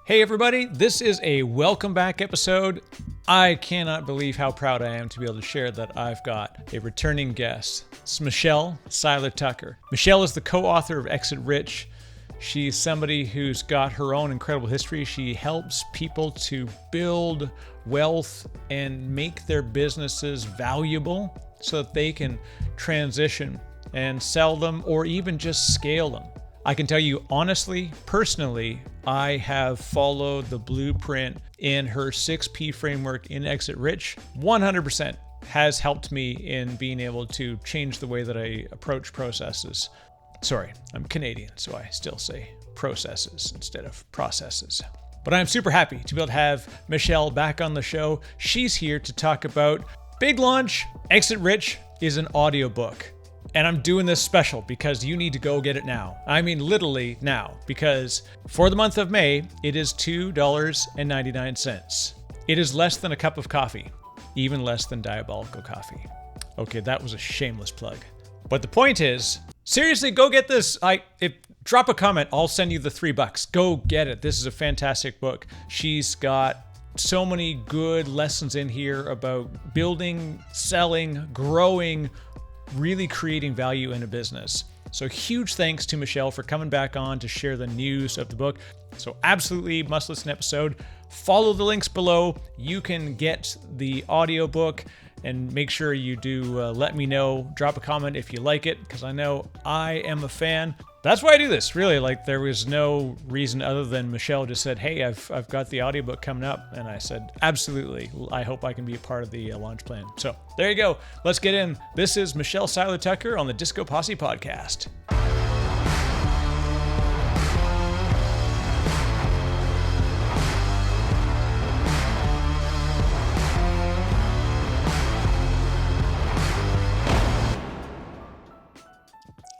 Hey everybody, this is a welcome back episode. I cannot believe how proud I am to be able to share that I've got a returning guest. It's Michelle Seiler-Tucker. Michelle is the co-author of Exit Rich. She's somebody who's got her own incredible history. She helps people to build wealth and make their businesses valuable so that they can transition and sell them or even just scale them. I can tell you honestly, personally, I have followed the blueprint in her 6P framework in Exit Rich. 100% has helped me in being able to change the way that I approach processes. Sorry, I'm Canadian, so I still say processes instead of processes. But I'm super happy to be able to have Michelle back on the show. She's here to talk about big launch. Exit Rich is an audiobook. And I'm doing this special because you need to go get it now. I mean, literally now, because for the month of May, it is $2.99. It is less than a cup of coffee, even less than diabolical coffee. Okay, that was a shameless plug. But the point is, seriously, go get this. Drop a comment. I'll send you the $3. Go get it. This is a fantastic book. She's got so many good lessons in here about building, selling, growing, really creating value in a business. So huge thanks to Michelle for coming back on to share the news of the book. So absolutely must listen episode. Follow the links below. You can get the audiobook and make sure you do let me know. Drop a comment if you like it, because I know I am a fan. That's why I do this, really. There was no reason other than Michelle just said, hey, I've got the audiobook coming up. And I said, absolutely. I hope I can be a part of the launch plan. So there you go. Let's get in. This is Michelle Seiler-Tucker on the DiscoPosse podcast.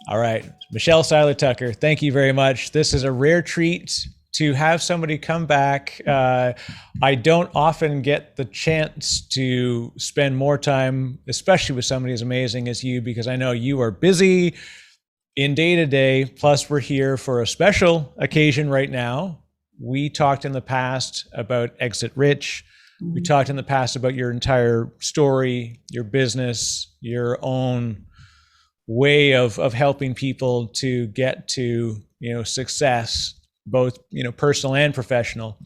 All right, Michelle Seiler-Tucker, thank you very much. This is a rare treat to have somebody come back. I don't often get the chance to spend more time, especially with somebody as amazing as you, because I know you are busy in day-to-day, plus we're here for a special occasion right now. We talked in the past about Exit Rich. We talked in the past about your entire story, your business, your own way of helping people to get to, success, both, personal and professional.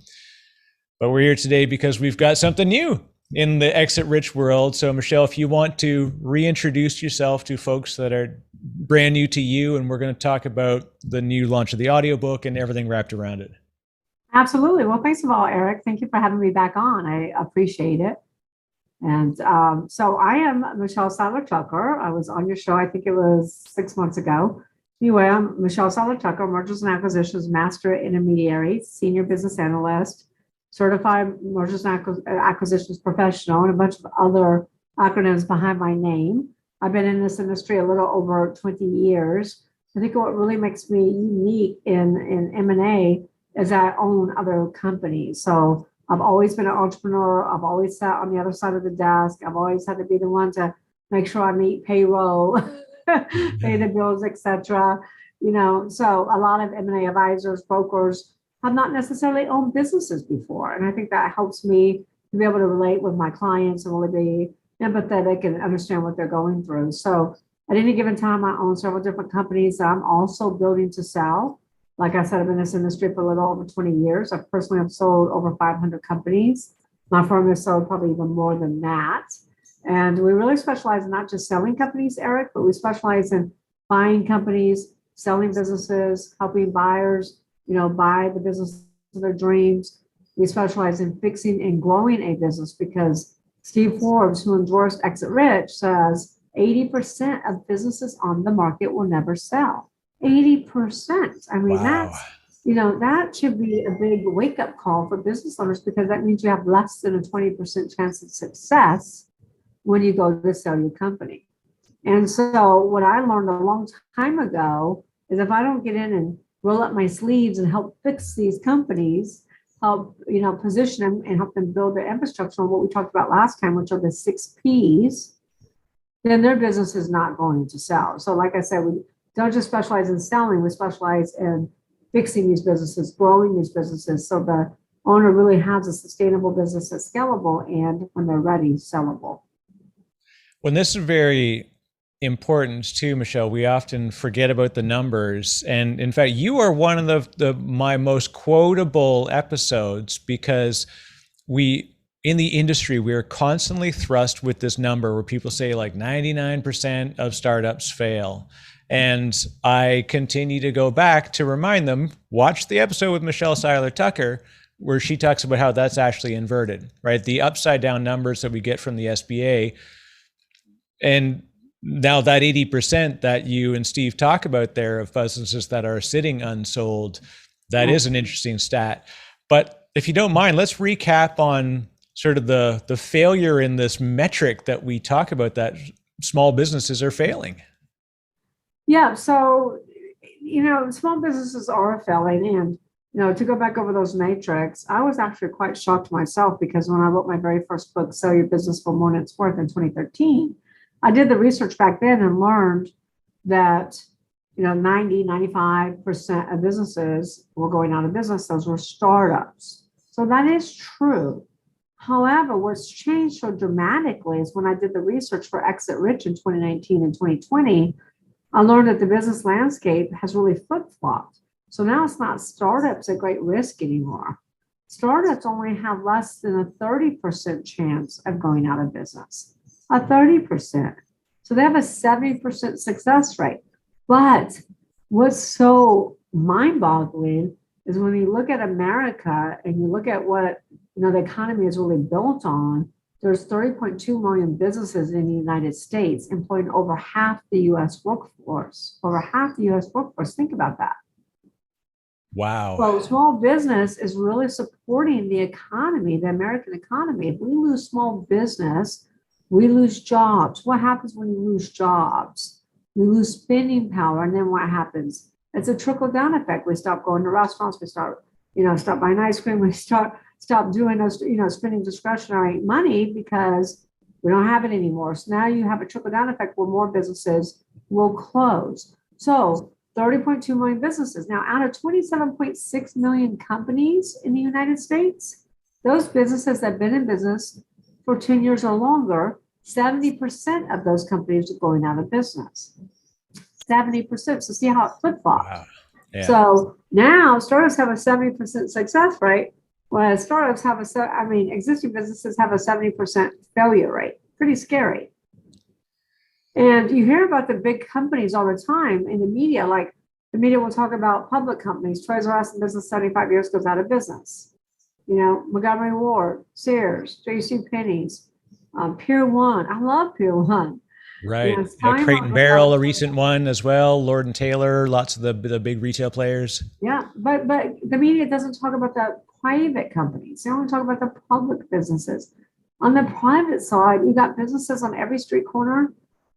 But we're here today because we've got something new in the Exit Rich world. So Michelle, if you want to reintroduce yourself to folks that are brand new to you, and we're going to talk about the new launch of the audiobook and everything wrapped around it. Absolutely. Well, thanks of all, Eric. Thank you for having me back on. I appreciate it. And so I am Michelle Seiler-Tucker. I was on your show, I think it was 6 months ago. Anyway, I'm Michelle Seiler-Tucker, Mergers and Acquisitions Master Intermediary, Senior Business Analyst, Certified Mergers and Acquisitions Professional, and a bunch of other acronyms behind my name. I've been in this industry a little over 20 years. I think what really makes me unique in M&A is I own other companies. So I've always been an entrepreneur. I've always sat on the other side of the desk. I've always had to be the one to make sure I meet payroll, pay the bills, etc. So a lot of M&A advisors, brokers have not necessarily owned businesses before. And I think that helps me to be able to relate with my clients and really be empathetic and understand what they're going through. So at any given time, I own several different companies that I'm also building to sell. Like I said, I've been in this industry for a little over 20 years. I personally have sold over 500 companies. My firm has sold probably even more than that. And we really specialize in not just selling companies, Eric, but we specialize in buying companies, selling businesses, helping buyers, buy the business of their dreams. We specialize in fixing and growing a business because Steve Forbes, who endorsed Exit Rich, says 80% of businesses on the market will never sell. 80%. I mean, Wow. That should be a big wake-up call for business owners, because that means you have less than a 20% chance of success when you go to sell your company. And so what I learned a long time ago is if I don't get in and roll up my sleeves and help fix these companies, help, position them and help them build their infrastructure on what we talked about last time, which are the 6 Ps, then their business is not going to sell. So like I said, we don't just specialize in selling, we specialize in fixing these businesses, growing these businesses, so the owner really has a sustainable business that's scalable and, when they're ready, sellable. When this is very important too, Michelle, we often forget about the numbers. And in fact, you are one of my most quotable episodes, because in the industry, we are constantly thrust with this number where people say like 99% of startups fail. And I continue to go back to remind them, watch the episode with Michelle Seiler-Tucker, where she talks about how that's actually inverted, right? The upside down numbers that we get from the SBA. And now that 80% that you and Steve talk about there of businesses that are sitting unsold, that is an interesting stat. But if you don't mind, let's recap on sort of the failure in this metric that we talk about, that small businesses are failing. Yeah, so, small businesses are failing. And, to go back over those metrics, I was actually quite shocked myself, because when I wrote my very first book, Sell Your Business for More Than It's Worth, in 2013, I did the research back then and learned that, 95% of businesses were going out of business. Those were startups. So that is true. However, what's changed so dramatically is when I did the research for Exit Rich in 2019 and 2020, I learned that the business landscape has really flip-flopped. So now it's not startups at great risk anymore. Startups only have less than a 30% chance of going out of business. A 30%. So they have a 70% success rate. But what's so mind-boggling is when you look at America and you look at what the economy is really built on, there's 30.2 million businesses in the United States employing over half the US workforce. Over half the US workforce. Think about that. Wow. So small business is really supporting the economy, the American economy. If we lose small business, we lose jobs. What happens when you lose jobs? You lose spending power. And then what happens? It's a trickle-down effect. We stop going to restaurants. We start buying ice cream. We stop doing those, spending discretionary money because we don't have it anymore. So now you have a trickle-down effect where more businesses will close. So 30.2 million businesses. Now, out of 27.6 million companies in the United States, those businesses that have been in business for 10 years or longer, 70% of those companies are going out of business. 70%. So see how it flip-flopped. Wow. Yeah. So now startups have a 70% success rate, whereas startups have existing businesses have a 70% failure rate. Pretty scary. And you hear about the big companies all the time in the media, like the media will talk about public companies. Toys R Us in business 75 years, goes out of business. Montgomery Ward, Sears, JCPenney's, Pier 1. I love Pier 1. Right. Crate and Barrel, a recent one as well. Lord and Taylor, lots of the big retail players. Yeah, but the media doesn't talk about the private companies. They only talk about the public businesses. On the private side, you got businesses on every street corner,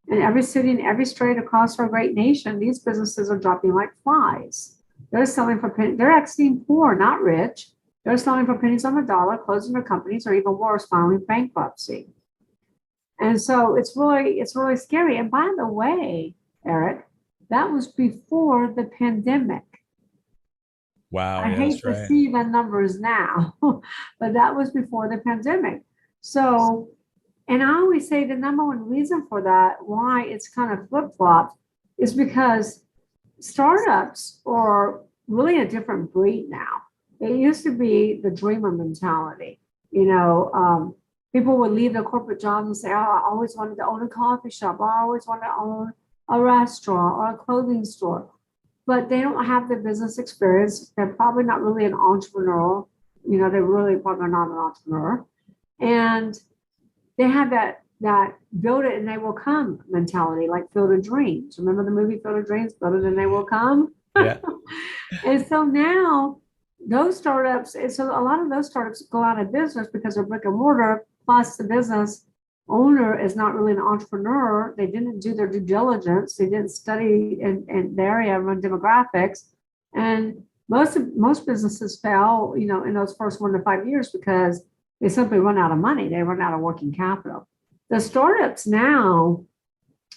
in every city, and every state across our great nation. These businesses are dropping like flies. They're selling for pennies. They're exiting poor, not rich. They're selling for pennies on the dollar, closing their companies, or even worse, filing bankruptcy. And so it's really scary. And by the way, Eric, that was before the pandemic. Wow. I hate to see the numbers now, but that was before the pandemic. So, and I always say the number one reason for that, why it's kind of flip-flopped, is because startups are really a different breed now. It used to be the dreamer mentality. People would leave their corporate jobs and say, oh, I always wanted to own a coffee shop. Or I always wanted to own a restaurant or a clothing store. But they don't have the business experience. They're probably not really an entrepreneur. They're really probably not an entrepreneur. And they have that build it and they will come mentality, like Field of Dreams. Remember the movie Field of Dreams? Build it and they will come. Yeah. And so now those startups, so a lot of those startups go out of business because they're brick and mortar, plus the business owner is not really an entrepreneur. They didn't do their due diligence. They didn't study in the area, run demographics. And most businesses fail, in those first 1 to 5 years because they simply run out of money. They run out of working capital. The startups now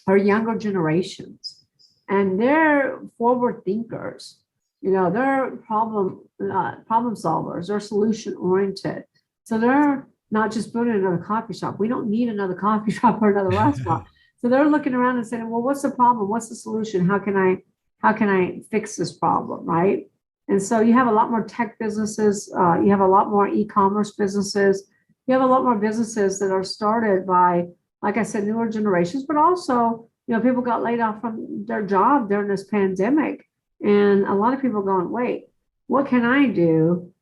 are younger generations, and they're forward thinkers. They're problem solvers. They're solution oriented. So they're not just building another coffee shop. We don't need another coffee shop or another restaurant. So they're looking around and saying, well, what's the problem? What's the solution? How can I fix this problem? Right. And so you have a lot more tech businesses. You have a lot more e-commerce businesses. You have a lot more businesses that are started by, like I said, newer generations, but also, people got laid off from their job during this pandemic. And a lot of people are going, wait, what can I do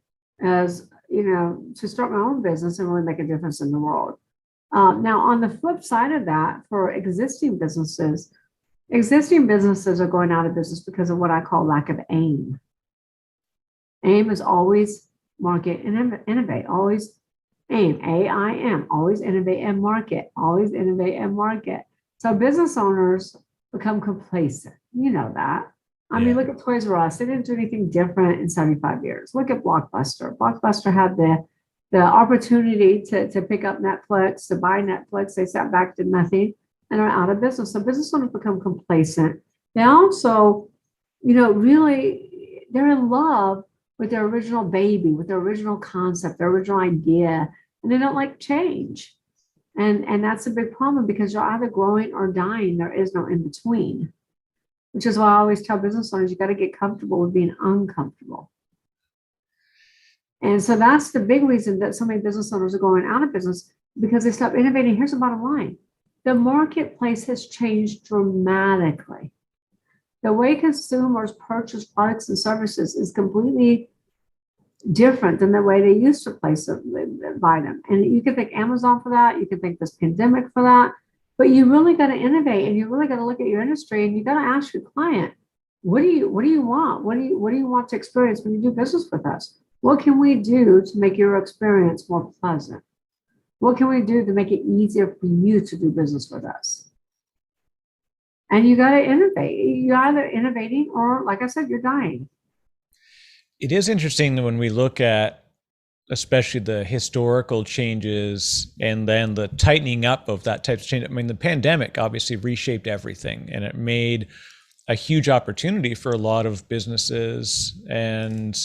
to start my own business and really make a difference in the world? Now, on the flip side of that, for existing businesses are going out of business because of what I call lack of aim. Aim is always market and innovate, always aim, AIM, always innovate and market, always innovate and market. So business owners become complacent. You know that. I mean, look at Toys R Us. They didn't do anything different in 75 years. Look at Blockbuster. Blockbuster had the opportunity to pick up Netflix, to buy Netflix. They sat back, did nothing, and are out of business. So business owners become complacent. They also, really, they're in love with their original baby, with their original concept, their original idea, and they don't like change. And that's a big problem because you're either growing or dying. There is no in between, which is why I always tell business owners, you got to get comfortable with being uncomfortable. And so that's the big reason that so many business owners are going out of business, because they stop innovating. Here's the bottom line. The marketplace has changed dramatically. The way consumers purchase products and services is completely different than the way they used to buy them. And you can thank Amazon for that. You can thank this pandemic for that. But you really got to innovate, and you really got to look at your industry, and you got to ask your client, what do you want? What do you want to experience when you do business with us? What can we do to make your experience more pleasant? What can we do to make it easier for you to do business with us? And you got to innovate. You're either innovating or, like I said, you're dying. It is interesting when we look at especially the historical changes and then the tightening up of that type of change. I mean, the pandemic obviously reshaped everything, and it made a huge opportunity for a lot of businesses. And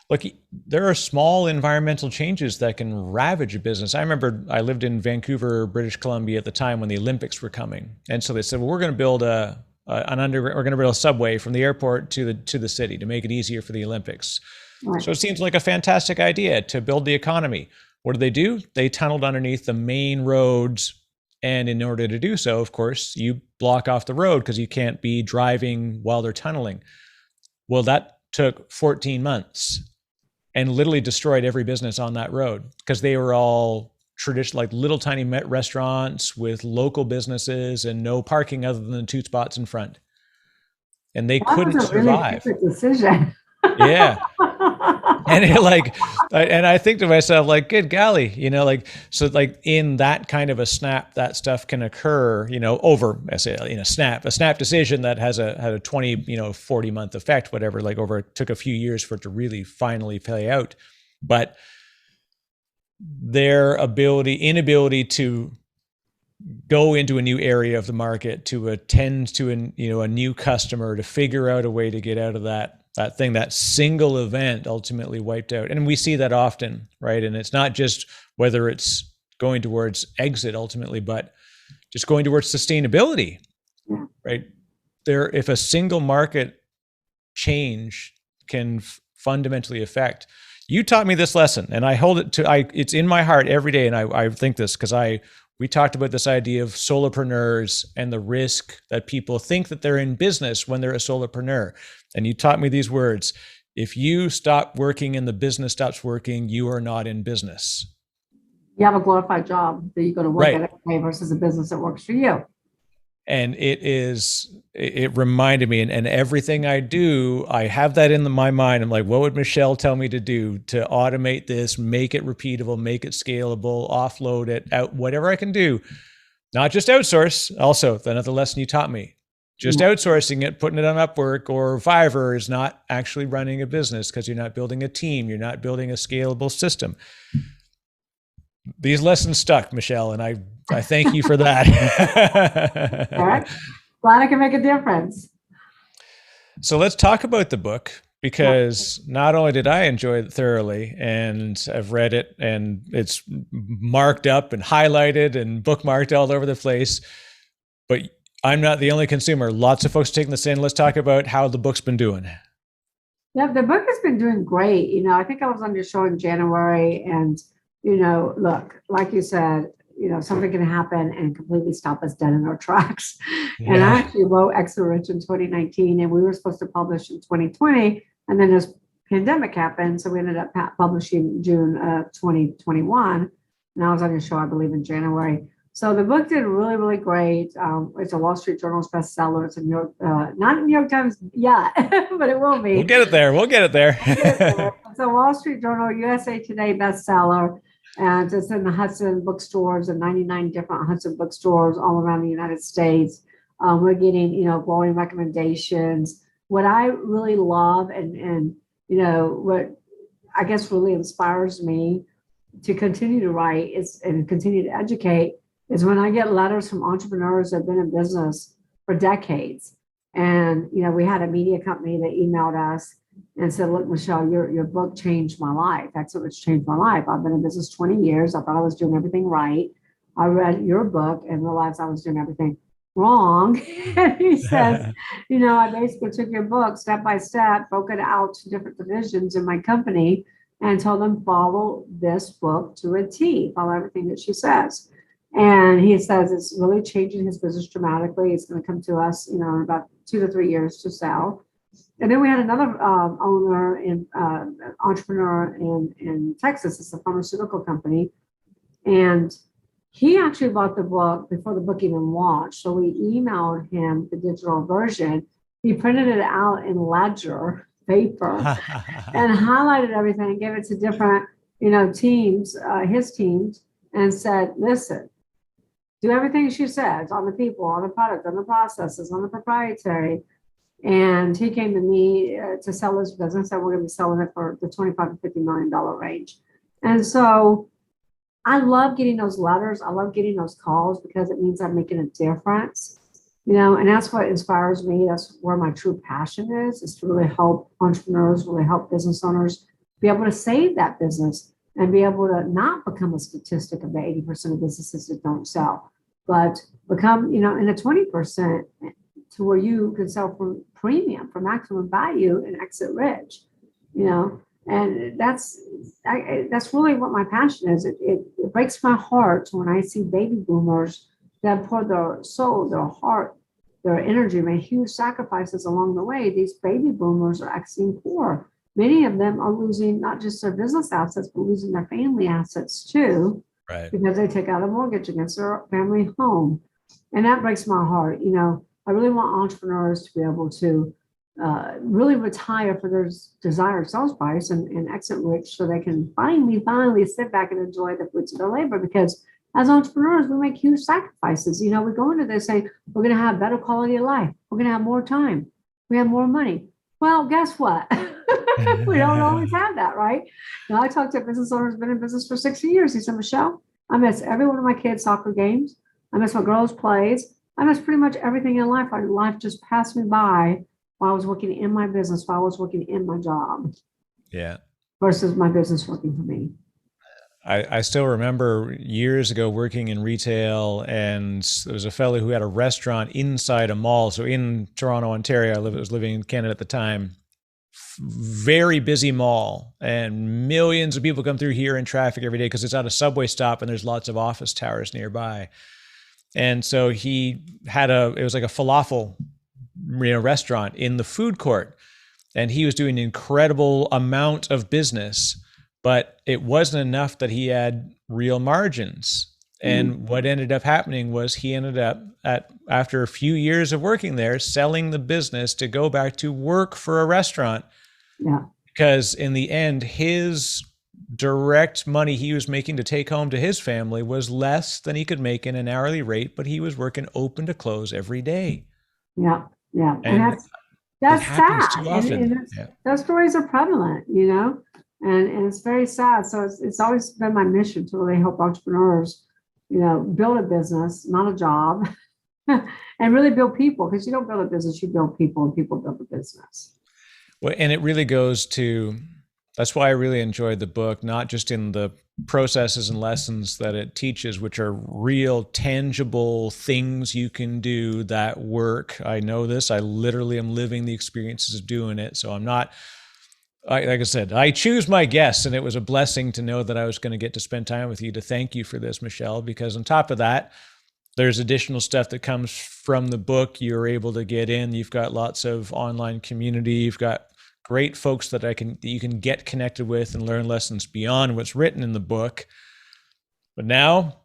look, there are small environmental changes that can ravage a business. I remember I lived in Vancouver, British Columbia at the time when the Olympics were coming. And so they said, well, we're going to build we're going to build a subway from the airport to the city to make it easier for the Olympics. Right. So it seems like a fantastic idea to build the economy. What do? They tunneled underneath the main roads. And in order to do so, of course, you block off the road because you can't be driving while they're tunneling. Well, that took 14 months and literally destroyed every business on that road because they were all traditional, like little tiny restaurants with local businesses and no parking other than the 2 spots in front. And they couldn't survive. Really decision. Yeah. And and I think to myself, like, good golly, so like in that kind of a snap, that stuff can occur, over, I say, a snap decision that had a 20, 40 month effect, whatever, it took a few years for it to really finally play out. But their inability to go into a new area of the market, to attend to a new customer, to figure out a way to get out of that thing, that single event ultimately wiped out. And we see that often, right? And it's not just whether it's going towards exit ultimately, but just going towards sustainability, right? If a single market change can fundamentally affect. You taught me this lesson, and I hold it it's in my heart every day. And I think this because we talked about this idea of solopreneurs and the risk that people think that they're in business when they're a solopreneur. And you taught me these words: if you stop working and the business stops working, you are not in business. You have a glorified job that you go to work at every day versus a business that works for you. And it reminded me, and everything I do, I have that in my mind. I'm like, what would Michelle tell me to do to automate this, make it repeatable, make it scalable, offload it out, whatever I can do, not just outsource. Also, another lesson you taught me, just outsourcing it, putting it on Upwork or Fiverr is not actually running a business because you're not building a team. You're not building a scalable system. These lessons stuck, Michelle, and I thank you for that. All right. Glad I can make a difference. So let's talk about the book. because not only did I enjoy it thoroughly, and I've read it and it's marked up and highlighted and bookmarked all over the place, but I'm not the only consumer. Lots of folks are taking this in. Let's talk about how the book's been doing. Yeah, the book has been doing great. I think I was on your show in January, and look, like you said, something can happen and completely stop us dead in our tracks. Yeah. And I actually wrote Exit Rich in 2019, and we were supposed to publish in 2020, and then this pandemic happened, so we ended up publishing June 2021. And I was on your show, I believe, in January. So the book did really, really great. It's a Wall Street Journal's bestseller. It's a New York, not New York Times yet, but it will be. We'll get it there. It's a Wall Street Journal, USA Today bestseller. And it's in the Hudson bookstores and 99 different Hudson bookstores all around the United States. We're getting, glowing recommendations. What I really love and what I guess really inspires me to continue to write and continue to educate is when I get letters from entrepreneurs that have been in business for decades. And, we had a media company that emailed us and said, look, Michelle, your book changed my life. That's what's changed my life. I've been in business 20 years. I thought I was doing everything right. I read your book and realized I was doing everything wrong. And he says, I basically took your book step by step, broke it out to different divisions in my company and told them, follow this book to a T, follow everything that she says. And he says it's really changing his business dramatically. It's going to come to us, in about 2 to 3 years to sell. And then we had another owner and entrepreneur in Texas. It's a pharmaceutical company. And he actually bought the book before the book even launched. So we emailed him the digital version. He printed it out in ledger paper and highlighted everything, gave it to different, teams, his teams, and said, listen, do everything she says on the people, on the product, on the processes, on the proprietary. And he came to me to sell his business, and we're going to be selling it for the $25 to $50 million range. And so I love getting those letters. I love getting those calls because it means I'm making a difference, and that's what inspires me. That's where my true passion is to really help entrepreneurs, really help business owners be able to save that business and be able to not become a statistic of the 80% of businesses that don't sell, but become, in the 20% to where you can sell for premium, for maximum value and exit rich, and that's really what my passion is. It breaks my heart when I see baby boomers that pour their soul, their heart, their energy, made huge sacrifices along the way. These baby boomers are exiting poor. Many of them are losing not just their business assets, but losing their family assets too, right? Because they take out a mortgage against their family home. And that breaks my heart. I really want entrepreneurs to be able to really retire for their desired sales price and exit rich so they can finally sit back and enjoy the fruits of their labor. Because as entrepreneurs, we make huge sacrifices. We go into this saying, we're going to have better quality of life. We're going to have more time. We have more money. Well, guess what? We don't always have that, right? I talked to a business owner who's been in business for 60 years. He said, Michelle, I miss every one of my kids' soccer games. I miss my girls' plays. I miss pretty much everything in life. Life just passed me by while I was working in my business, while I was working in my job. Yeah. Versus my business working for me. I still remember years ago working in retail, and there was a fellow who had a restaurant inside a mall. So in Toronto, Ontario, I was living in Canada at the time. Very busy mall, and millions of people come through here in traffic every day because it's at a subway stop and there's lots of office towers nearby. And so he had it was like a falafel restaurant in the food court, and he was doing an incredible amount of business, but it wasn't enough that he had real margins. And what ended up happening was he ended up after a few years of working there, selling the business to go back to work for a restaurant. Yeah. Because in the end, his direct money he was making to take home to his family was less than he could make in an hourly rate, but he was working open to close every day. Yeah. Yeah. And that's happens sad. too often. Those stories are prevalent, and it's very sad. So it's always been my mission to really help entrepreneurs, build a business, not a job, and really build people. Because you don't build a business, you build people, and people build a business. Well, and it really goes to, that's why I really enjoyed the book, not just in the processes and lessons that it teaches, which are real tangible things you can do that work. I know this. I literally am living the experiences of doing it. So I'm not, like I said, I choose my guests, and it was a blessing to know that I was going to get to spend time with you, to thank you for this, Michelle, because on top of that, there's additional stuff that comes from the book you're able to get in. You've got lots of online community. You've got great folks that you can get connected with and learn lessons beyond what's written in the book. But now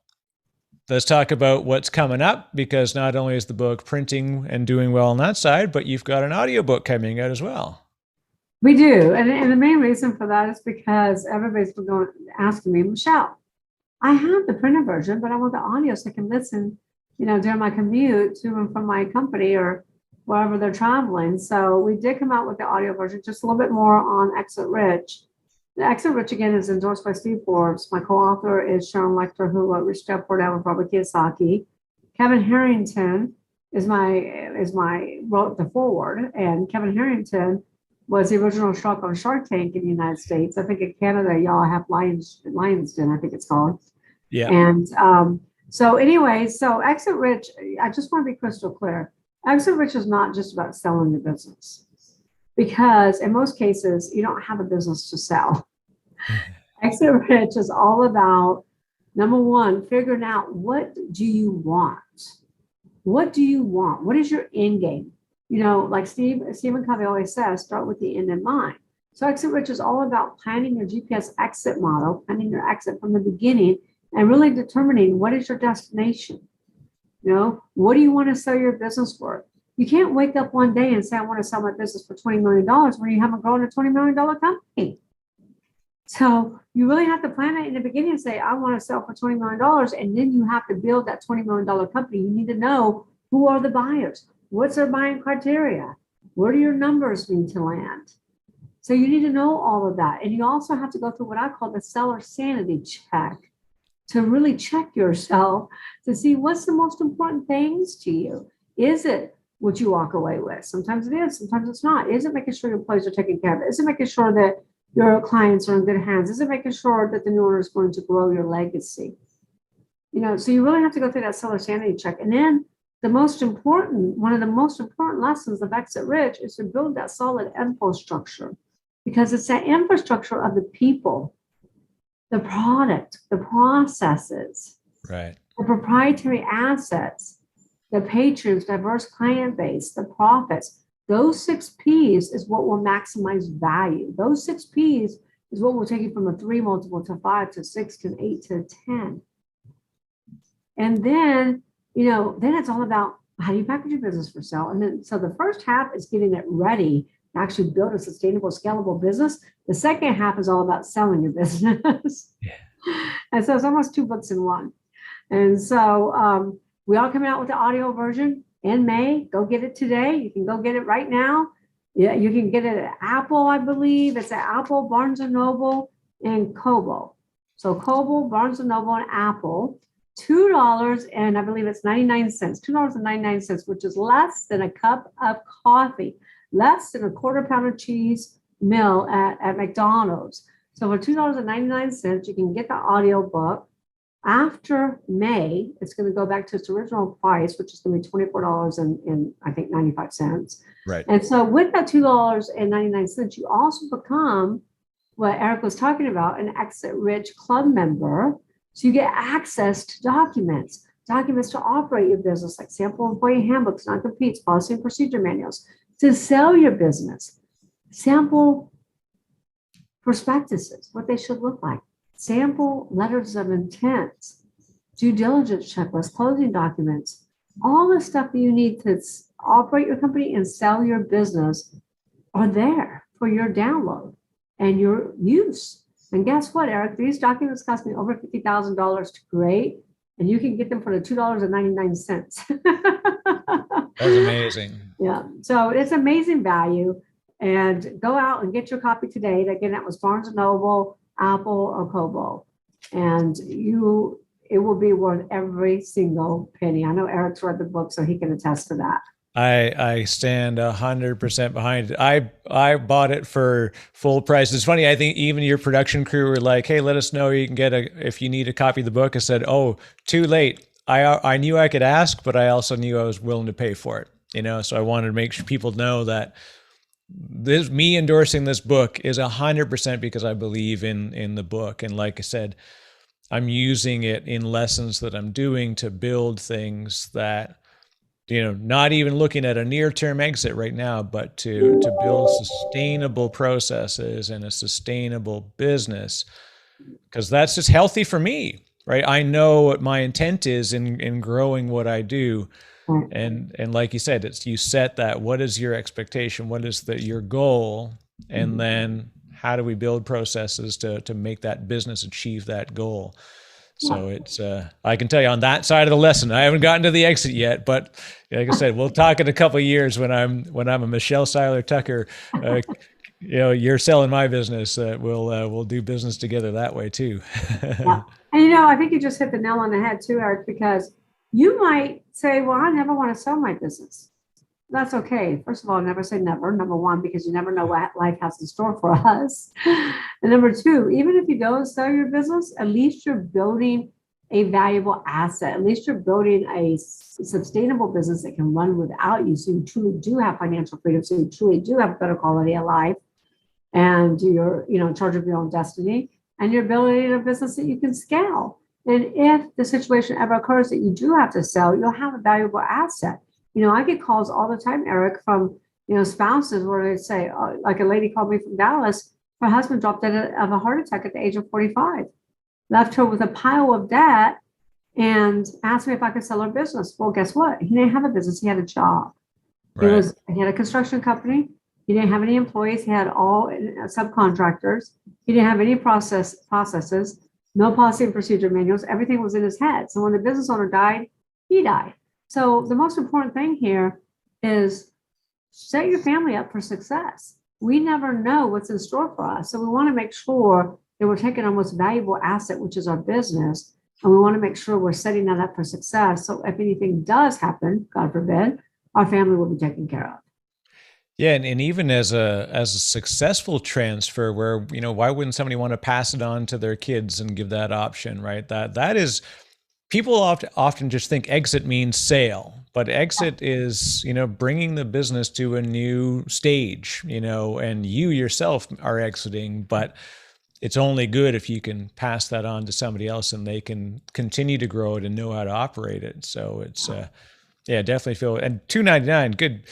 let's talk about what's coming up, because not only is the book printing and doing well on that side, but you've got an audiobook coming out as well. We do. And the main reason for that is because everybody's been asking me, Michelle, I have the printed version, but I want the audio so I can listen, during my commute to and from my company or wherever they're traveling. So we did come out with the audio version, just a little bit more on Exit Rich. The Exit Rich, again, is endorsed by Steve Forbes. My co-author is Sharon Lechter, who wrote Rich Dad Poor Dad with Robert Kiyosaki. Kevin Harrington wrote the foreword, and Kevin Harrington was the original shark on Shark Tank in the United States. I think in Canada, y'all have Lion's Den, I think it's called. Yeah. And so Exit Rich, I just want to be crystal clear. Exit Rich is not just about selling your business, because in most cases, you don't have a business to sell. Exit Rich is all about, number one, figuring out, what do you want? What do you want? What is your end game? Like Stephen Covey always says, start with the end in mind. So Exit Rich is all about planning your GPS exit model, planning your exit from the beginning, and really determining what is your destination. What do you want to sell your business for? You can't wake up one day and say, I want to sell my business for $20 million when you haven't grown a $20 million company. So you really have to plan it in the beginning and say, I want to sell for $20 million. And then you have to build that $20 million company. You need to know, who are the buyers? What's their buying criteria? Where do your numbers need to land? So you need to know all of that. And you also have to go through what I call the seller sanity check, to really check yourself to see what's the most important things to you. Is it what you walk away with? Sometimes it is, sometimes it's not. Is it making sure your employees are taken care of? Is it making sure that your clients are in good hands? Is it making sure that the new owner is going to grow your legacy? So you really have to go through that seller sanity check. And then one of the most important lessons of Exit Rich is to build that solid infrastructure, because it's that infrastructure of the people, the product, the processes, right, the proprietary assets, the patrons, diverse client base, the profits. Those 6 P's is what will maximize value. Those 6 P's is what will take you from a 3 multiple to 5 to 6 to 8 to 10. And then, then it's all about, how do you package your business for sale? And then, so the first half is getting it ready to actually build a sustainable, scalable business. The second half is all about selling your business. Yeah. And so it's almost 2 books in one. And so we are coming out with the audio version in May. Go get it today. You can go get it right now. Yeah, you can get it at Apple, I believe. It's at Apple, Barnes & Noble, and Kobo. So Kobo, Barnes & Noble, and Apple. $2 and I believe it's 99 cents, $2.99, which is less than a cup of coffee, less than a quarter pound of cheese meal at McDonald's. So for $2.99, you can get the audio book. After May, it's going to go back to its original price, which is going to be $24 and I think 95 cents. Right. And so with that $2.99, you also become what Eric was talking about, an Exit Rich Club member. So you get access to documents to operate your business, like sample employee handbooks, non-competes, policy and procedure manuals, to sell your business, sample prospectuses, what they should look like, sample letters of intent, due diligence checklists, closing documents, all the stuff that you need to operate your company and sell your business are there for your download and your use. And guess what, Eric? These documents cost me over $50,000 to create, and you can get them for the $2.99. That's amazing. Yeah, so it's amazing value. And go out and get your copy today. Again, that was Barnes & Noble, Apple, or Kobo. And it will be worth every single penny. I know Eric's read the book, so he can attest to that. I stand 100% behind it. I bought it for full price. It's funny. I think even your production crew were like, "Hey, let us know you can get if you need a copy of the book." I said, "Oh, too late. I knew I could ask, but I also knew I was willing to pay for it. So I wanted to make sure people know that this me endorsing this book is 100% because I believe in the book. And like I said, I'm using it in lessons that I'm doing to build things that not even looking at a near-term exit right now, but to build sustainable processes and a sustainable business, because that's just healthy for me, right? I know what my intent is in growing what I do, Right. and like you said, it's you set that. What is your expectation? What is your goal? And then how do we build processes to make that business achieve that goal? Yeah. So it's I can tell you on that side of the lesson, I haven't gotten to the exit yet, but like I said, we'll talk in a couple of years when I'm a Michelle Seiler-Tucker. You're selling my business. We'll do business together that way too. Yeah. And I think you just hit the nail on the head too, Eric, because you might say, well, I never want to sell my business. That's okay. First of all, never say never. Number one, because you never know what life has in store for us. And number two, even if you don't sell your business, at least you're building a valuable asset. At least you're building a sustainable business that can run without you. So you truly do have financial freedom. So you truly do have a better quality of life, and you're, in charge of your own destiny, and you're building a business that you can scale. And if the situation ever occurs that you do have to sell, you'll have a valuable asset. I get calls all the time, Eric, from, spouses where they say, like a lady called me from Dallas, her husband dropped dead of a heart attack at the age of 45, left her with a pile of debt, and asked me if I could sell her business. Well, guess what? He didn't have a business. He had a job. Right. He had a construction company. He didn't have any employees. He had all subcontractors. He didn't have any processes, no policy and procedure manuals. Everything was in his head. So when the business owner died, he died. So the most important thing here is set your family up for success. We never know what's in store for us. So we want to make sure that we're taking our most valuable asset, which is our business, and we want to make sure we're setting that up for success. So if anything does happen, God forbid, our family will be taken care of. Yeah, and even as a successful transfer, where why wouldn't somebody want to pass it on to their kids and give that option, right? That is, people often just think exit means sale, but exit is bringing the business to a new stage, and you yourself are exiting, but it's only good if you can pass that on to somebody else and they can continue to grow it and know how to operate it. So it's yeah, definitely feel, and $2.99, good.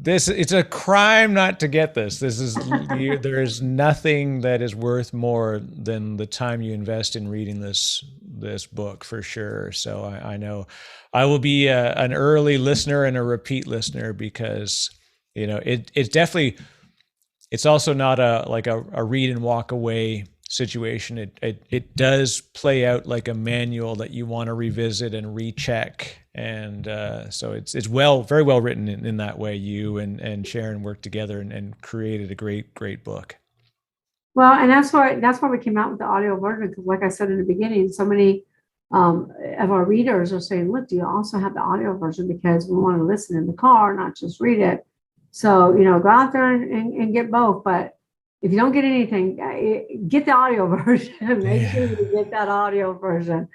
It's a crime not to get this. There's nothing that is worth more than the time you invest in reading this book, for sure. So I know I will be an early listener and a repeat listener, because it's definitely, it's also not a read and walk away situation. It does play out like a manual that you want to revisit and recheck. And so it's very well written in that way. You and Sharon worked together and created a great book. Well, and that's why we came out with the audio version, because like I said in the beginning, so many of our readers are saying, look, do you also have the audio version? Because we want to listen in the car, not just read it. So, go out there and get both. But if you don't get anything, get the audio version. Make sure you get that audio version.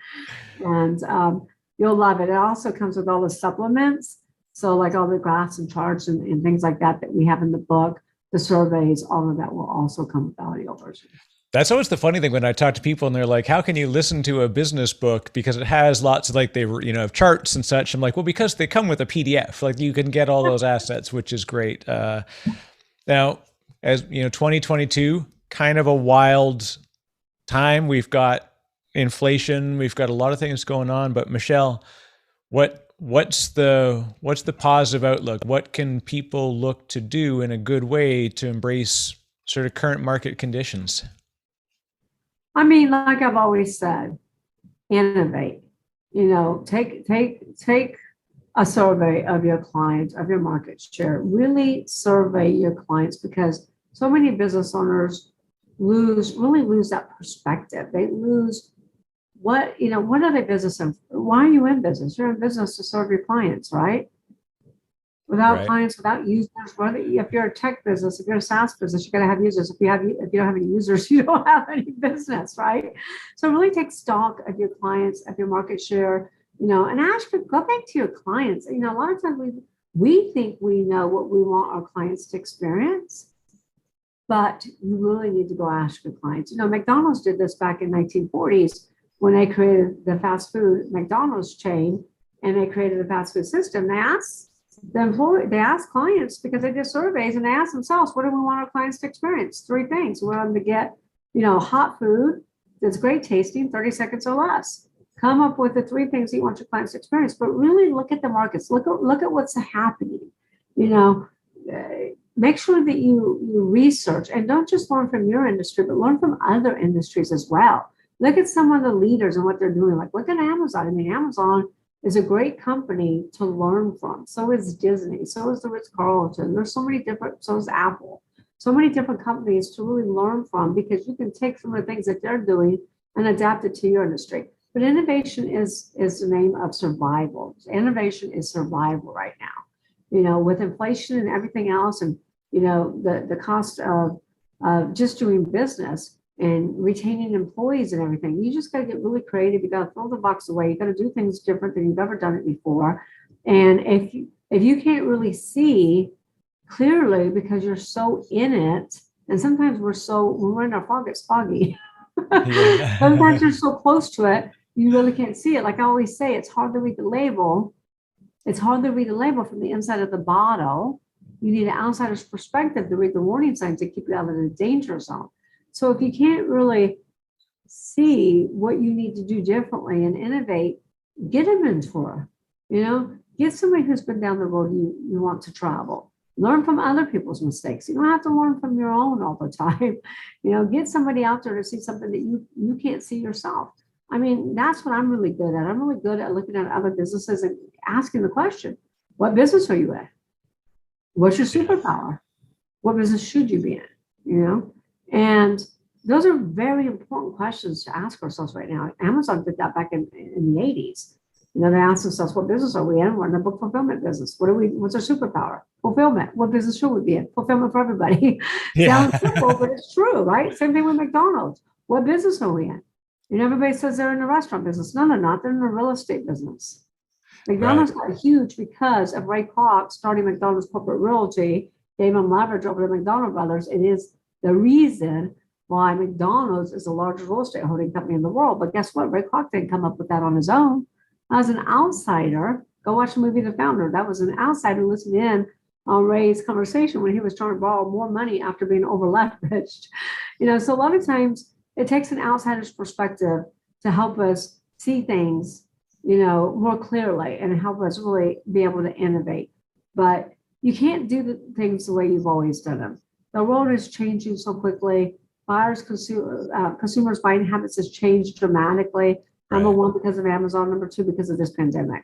And you'll love it. It also comes with all the supplements. So like all the graphs and charts and things like that we have in the book, the surveys, all of that will also come with the audio version. That's always the funny thing when I talk to people and they're like, how can you listen to a business book? Because it has lots of have charts and such. I'm like, well, because they come with a PDF, like you can get all those assets, which is great. Now, as 2022, kind of a wild time. We've got inflation, we've got a lot of things going on, but Michelle, what's the positive outlook? What can people look to do in a good way to embrace sort of current market conditions? I mean, like I've always said, innovate. Take a survey of your clients, of your market share. Really survey your clients, because so many business owners really lose that perspective. They lose what are they business in? Why are you in business? You're in business to serve your clients, right? Without Right. clients, without users, whether if you're a tech business, if you're a SaaS business, you're going to have users. If you don't have any users, you don't have any business, right? So really take stock of your clients, of your market share, and go back to your clients. A lot of times we think we know what we want our clients to experience, but you really need to go ask your clients. McDonald's did this back in 1940s when they created the fast food McDonald's chain, and they created a fast food system. They asked clients, because they did surveys, and they asked themselves, what do we want our clients to experience? Three things. We want them to get, hot food that's great tasting, 30 seconds or less. Come up with the three things you want your clients to experience, but really look at the markets. Look at what's happening. Make sure that you research, and don't just learn from your industry, but learn from other industries as well. Look at some of the leaders and what they're doing. Like, look at Amazon. Amazon is a great company to learn from. So is Disney. So is the Ritz-Carlton. There's so many different, so is Apple. So many different companies to really learn from, because you can take some of the things that they're doing and adapt it to your industry. But innovation is the name of survival. Innovation is survival right now. With inflation and everything else, and the cost of just doing business and retaining employees and everything, you just got to get really creative. You got to throw the box away. You got to do things different than you've ever done it before. And if you can't really see clearly because you're so in it, and sometimes when we're in our fog, it's foggy. Yeah. Sometimes you're so close to it, you really can't see it. Like I always say, it's hard to read the label. It's hard to read the label from the inside of the bottle. You need an outsider's perspective to read the warning signs to keep you out of the danger zone. So if you can't really see what you need to do differently and innovate, get a mentor. Get somebody who's been down the road you want to travel. Learn from other people's mistakes. You don't have to learn from your own all the time. Get somebody out there to see something that you can't see yourself. That's what I'm really good at. I'm really good at looking at other businesses and asking the question, what business are you in? What's your superpower? What business should you be in? And those are very important questions to ask ourselves right now. Amazon did that back in the 80s. They asked themselves, what business are we in? We're in the book fulfillment business. What's our superpower? Fulfillment. What business should we be in? Fulfillment for everybody. Yeah. Sounds simple, but it's true, right? Same thing with McDonald's. What business are we in? Everybody says they're in the restaurant business. No, they're not. They're in the real estate business. McDonald's got huge because of Ray Kroc starting McDonald's Corporate Realty, gave them leverage over the McDonald brothers. It is the reason why McDonald's is the largest real estate holding company in the world. But guess what? Ray Kroc didn't come up with that on his own. As an outsider, go watch the movie The Founder. That was an outsider listening in on Ray's conversation when he was trying to borrow more money after being over leveraged. So a lot of times it takes an outsider's perspective to help us see things, more clearly and help us really be able to innovate. But you can't do the things the way you've always done them. The world is changing so quickly. Consumers' buying habits has changed dramatically. Number one, because of Amazon. Number two, because of this pandemic.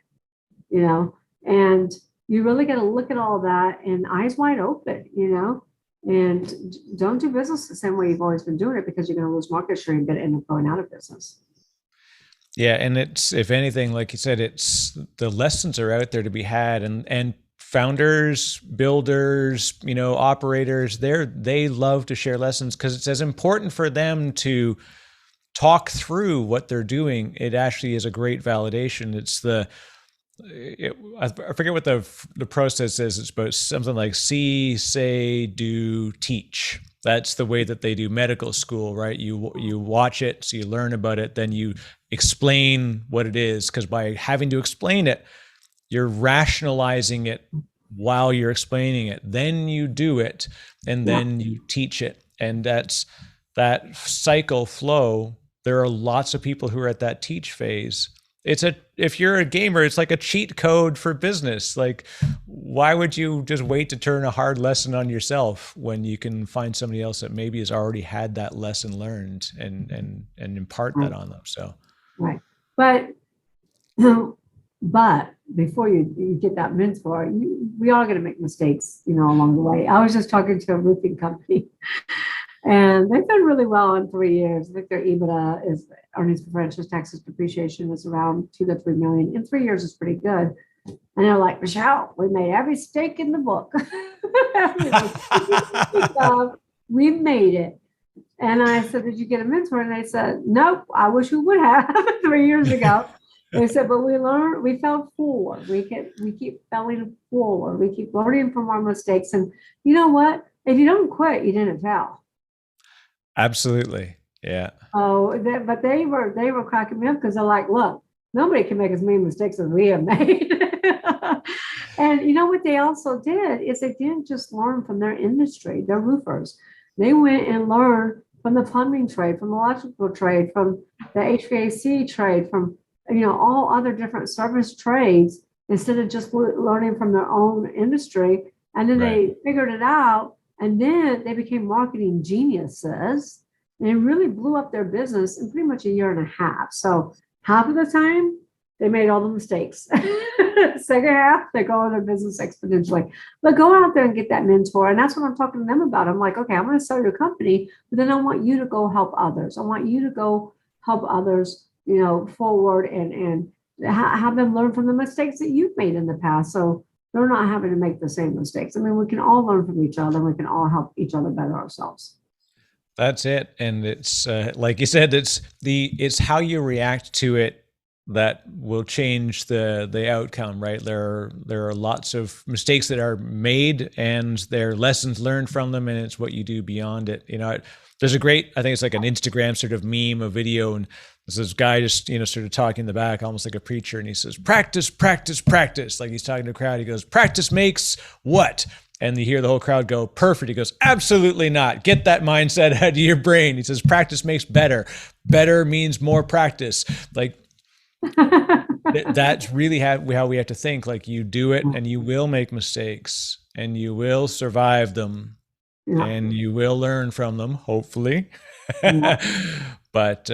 And you really got to look at all that and eyes wide open, and don't do business the same way you've always been doing it, because you're going to lose market share and get end up going out of business. Yeah, and it's, if anything, like you said, it's the lessons are out there to be had, and founders, builders, operators, they love to share lessons because it's as important for them to talk through what they're doing. It actually is a great validation. I forget what the process is. It's about something like see, say, do, teach. That's the way that they do medical school, right? You watch it, so you learn about it, then you explain what it is, because by having to explain it, you're rationalizing it while you're explaining it. Then you do it, and then you teach it. And that's that cycle flow. There are lots of people who are at that teach phase. If you're a gamer, it's like a cheat code for business. Like, why would you just wait to turn a hard lesson on yourself when you can find somebody else that maybe has already had that lesson learned and impart that on them? So, right. But before you get that mentor, we are going to make mistakes, along the way. I was just talking to a roofing company, and they've done really well in 3 years. I think their EBITDA is earnings before interest, taxes, depreciation is around 2 to 3 million. In 3 years is pretty good. And they're like, Michelle, we made every mistake in the book. We made it. And I said, did you get a mentor? And they said, nope, I wish we would have 3 years ago. They said, but we learned, we fell forward. We keep falling forward. We keep learning from our mistakes. And you know what? If you don't quit, you didn't fail. Absolutely. Yeah. Oh, but they were cracking me up because they're like, look, nobody can make as many mistakes as we have made. And you know what they also did is they didn't just learn from their industry, they're roofers. They went and learned from the plumbing trade, from the electrical trade, from the HVAC trade, from all other different service trades, instead of just learning from their own industry. And then they figured it out, and then they became marketing geniuses. And it really blew up their business in pretty much a year and a half. So half of the time, they made all the mistakes. Second half, they go on their business exponentially. But go out there and get that mentor. And that's what I'm talking to them about. I'm like, okay, I'm going to sell your company, but then I want you to go help others. I want you to go help others, forward and have them learn from the mistakes that you've made in the past. So they're not having to make the same mistakes. I mean, we can all learn from each other. We can all help each other better ourselves. That's it. And it's like you said, it's how you react to it that will change the outcome, right? There are lots of mistakes that are made, and there are lessons learned from them, and it's what you do beyond it. There's a great, I think it's like an Instagram sort of meme, a video, and there's this guy just sort of talking in the back, almost like a preacher, and he says, "Practice, practice, practice." Like he's talking to a crowd. He goes, "Practice makes what?" And you hear the whole crowd go, "Perfect." He goes, "Absolutely not. Get that mindset out of your brain." He says, "Practice makes better. Better means more practice." Like, that's really how we have to think. Like, you do it, and you will make mistakes, and you will survive them, and you will learn from them, hopefully. But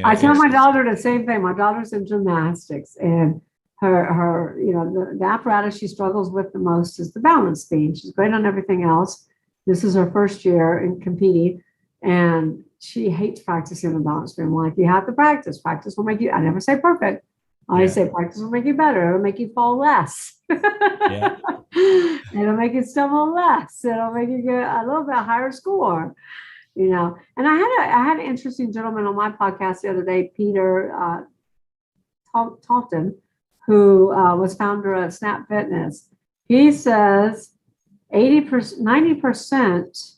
I tell my daughter the same thing. My daughter's in gymnastics, and her the apparatus she struggles with the most is the balance beam. She's great on everything else. This is her first year in competing, and she hates practicing the balance beam. I'm like, you have to practice. Practice will make you, I never say perfect. I say practice will make you better. It'll make you fall less. It'll make you stumble less. It'll make you get a little bit higher score. And I had an interesting gentleman on my podcast the other day, Peter Talton, who was founder of Snap Fitness. He says 80%, 90%,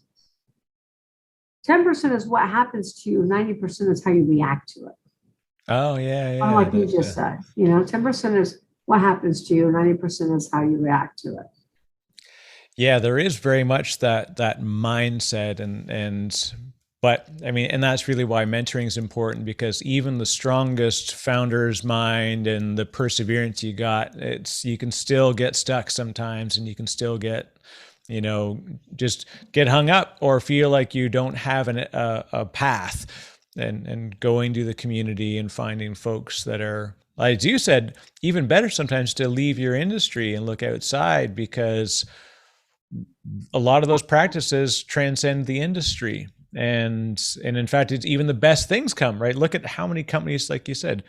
10% is what happens to you, 90% is how you react to it. Oh, yeah. Like you just said, 10% is what happens to you, 90% is how you react to it. Yeah, there is very much that mindset, but I mean, and that's really why mentoring is important, because even the strongest founder's mind and the perseverance you got, you can still get stuck sometimes, and you can still get, just get hung up or feel like you don't have a path, and going to the community and finding folks that are, as you said, even better sometimes to leave your industry and look outside, because a lot of those practices transcend the industry. And in fact, it's even the best things come, right? Look at how many companies, like you said,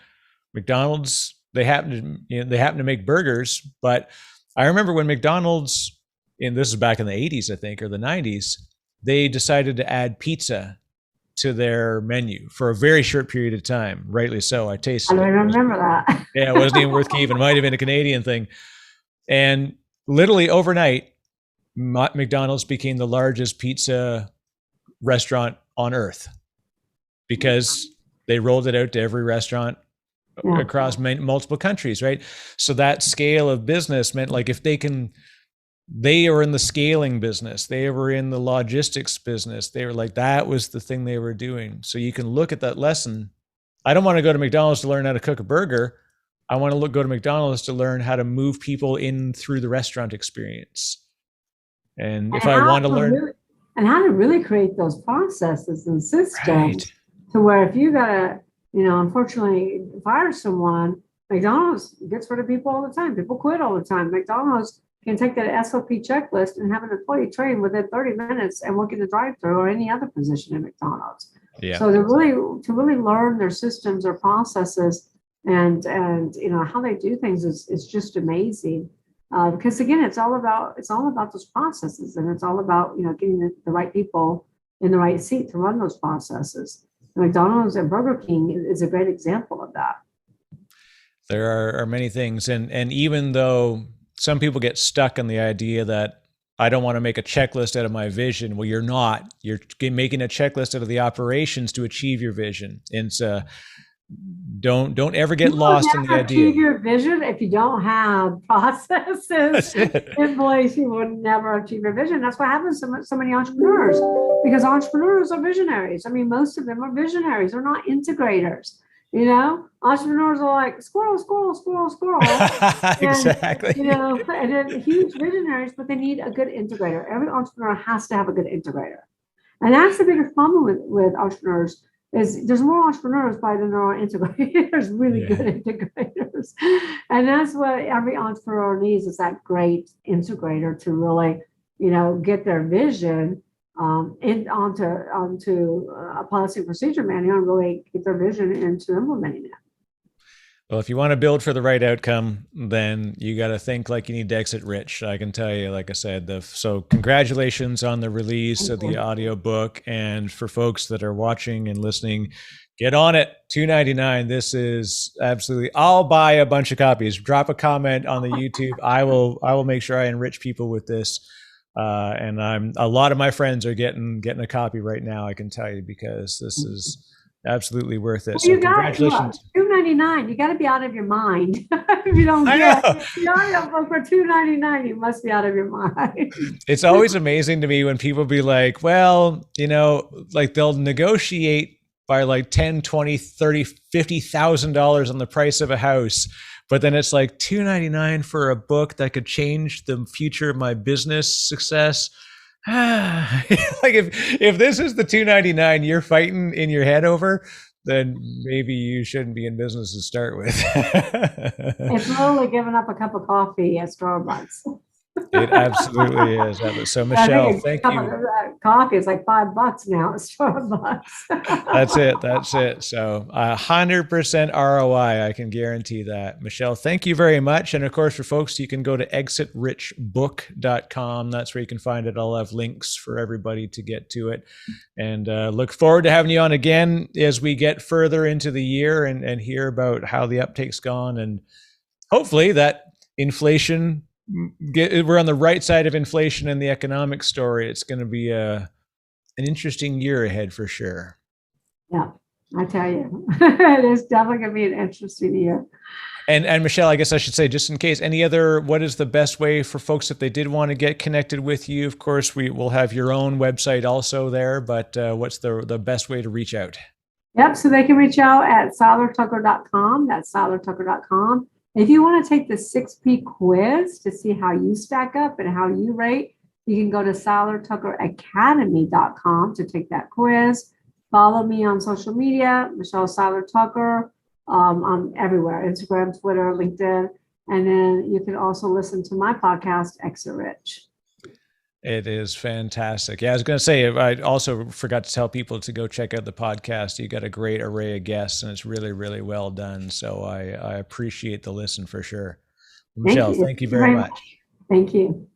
McDonald's, they happen to make burgers, but I remember when McDonald's, and this is back in the 80s, I think, or the 90s, they decided to add pizza to their menu for a very short period of time. Rightly so. I tasted it. I remember that. Yeah, it wasn't even worth keeping. It might have been a Canadian thing. And literally overnight, McDonald's became the largest pizza restaurant on earth, because they rolled it out to every restaurant across multiple countries, right? So that scale of business meant, like, if they were in the scaling business, they were in the logistics business, they were like, that was the thing they were doing. So you can look at that lesson. I don't want to go to McDonald's to learn how to cook a burger. I want to go to McDonald's to learn how to move people in through the restaurant experience. And if I want to learn, and how to really create those processes and systems to where if you gotta, unfortunately fire someone, McDonald's gets rid of people all the time. People quit all the time. McDonald's can take that SOP checklist and have an employee train within 30 minutes and work in the drive-thru or any other position at McDonald's. So to really learn their systems or processes and how they do things is just amazing. Because again, it's all about those processes, and it's all about getting the right people in the right seat to run those processes. McDonald's and Burger King is a great example of that. There are many things, and even though some people get stuck on the idea that I don't want to make a checklist out of my vision. Well, you're not. You're making a checklist out of the operations to achieve your vision. And so don't ever get lost in the idea. Achieve your vision if you don't have processes in place. You will never achieve your vision. That's what happens to so many entrepreneurs, because entrepreneurs are visionaries. I mean, most of them are visionaries. They're not integrators. Entrepreneurs are like squirrel, squirrel, squirrel, squirrel. Exactly. And then huge visionaries, but they need a good integrator. Every entrepreneur has to have a good integrator. And that's the biggest problem with entrepreneurs is there's more entrepreneurs by than there are integrators, really good integrators. And that's what every entrepreneur needs, is that great integrator to really, get their vision onto a policy procedure manual and really get their vision into implementing it. Well, if you want to build for the right outcome, then you got to think like you need to exit rich. I can tell you, like I said, so congratulations on the release of the audiobook. And for folks that are watching and listening, get on it. $2.99. This is absolutely, I'll buy a bunch of copies. Drop a comment on the YouTube. I will make sure I enrich people with this. And a lot of my friends are getting a copy right now, I can tell you, because this is absolutely worth it. So congratulations. $2.99. You got to be out of your mind. If you don't get the audiobook for $2.99, you must be out of your mind. It's always amazing to me when people be like, well, like they'll negotiate by like $10, $20, $30, $50,000 on the price of a house. But then it's like $2.99 for a book that could change the future of my business success. Like if this is the $2.99 you're fighting in your head over, then maybe you shouldn't be in business to start with. It's literally giving up a cup of coffee at Starbucks. It absolutely is. So Michelle, thank you. Coffee is like $5 now at Starbucks. That's it. So 100% ROI, I can guarantee that. Michelle, thank you very much. And of course, for folks, you can go to exitrichbook.com. That's where you can find it. I'll have links for everybody to get to it. And look forward to having you on again as we get further into the year and hear about how the uptake's gone. And hopefully that inflation, we're on the right side of inflation in the economic story. It's going to be an interesting year ahead for sure. Yeah, I tell you, it is definitely going to be an interesting year. And Michelle, I guess I should say, just in case, what is the best way for folks if they did want to get connected with you? Of course, we will have your own website also there, but what's the best way to reach out? Yep, so they can reach out at Seiler-Tucker.com. That's Seiler-Tucker.com. If you want to take the 6P quiz to see how you stack up and how you rate, you can go to Seiler-Tucker.academy.com to take that quiz. Follow me on social media, Michelle Seiler-Tucker. I'm everywhere, Instagram, Twitter, LinkedIn. And then you can also listen to my podcast, Exit Rich. It is fantastic. Yeah, I was going to say, I also forgot to tell people to go check out the podcast. You got a great array of guests, and it's really, really well done. So I appreciate the listen for sure. Michelle, thank you very much. Thank you.